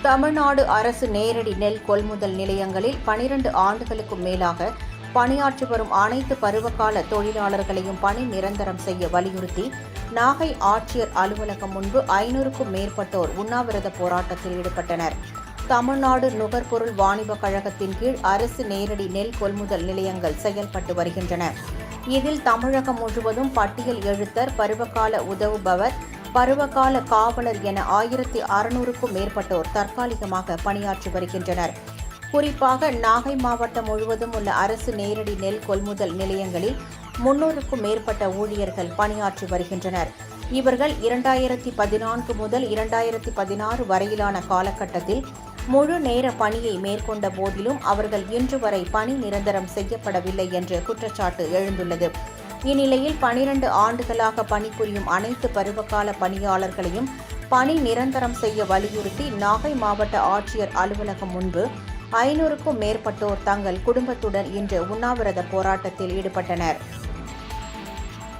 தமிழ்நாடு அரசு நேரடி நெல் கொள்முதல் நிலையங்களில் 12 ஆண்டுகளுக்கும் மேலாக பணியாற்றி வரும் அனைத்து பருவகால தொழிலாளர்களையும் பணி நிரந்தரம் செய்ய வலியுறுத்தி நாகை ஆட்சியர் அலுவலகம் முன்பு 500க்கும் மேற்பட்டோர் உண்ணாவிரத போராட்டத்தில் ஈடுபட்டனர். தமிழ்நாடு நுகர்பொருள் வாணிப கழகத்தின் கீழ் அரசு நேரடி நெல் கொள்முதல் நிலையங்கள் செயல்பட்டு வருகின்றன. இதில் தமிழகம் முழுவதும் பட்டியல் எழுத்தர், பருவகால உதவுபவர், பருவகால காவலர் என 1600க்கும் மேற்பட்டோர் தற்காலிகமாக பணியாற்றி வருகின்றனர். குறிப்பாக நாகை மாவட்டம் முழுவதும் உள்ள அரசு நேரடி நெல் கொள்முதல் நிலையங்களில் 300க்கும் மேற்பட்ட ஊழியர்கள் பணியாற்றி வருகின்றனர். இவர்கள் 2014 முதல் 2016 வரையிலான காலகட்டத்தில் முழு நேர பணியை மேற்கொண்ட போதிலும் அவர்கள் இன்று வரை பணி நிரந்தரம் செய்யப்படவில்லை என்று குற்றச்சாட்டு எழுந்துள்ளது. இந்நிலையில் 12 ஆண்டுகளாக பணிபுரியும் அனைத்து பருவகால பணியாளர்களையும் பணி நிரந்தரம் செய்ய வலியுறுத்தி நாகை மாவட்ட ஆட்சியர் அலுவலகம் முன்பு 500க்கும் மேற்பட்டோர் தங்கள் குடும்பத்துடன் இன்று உண்ணாவிரத போராட்டத்தில் ஈடுபட்டனர்.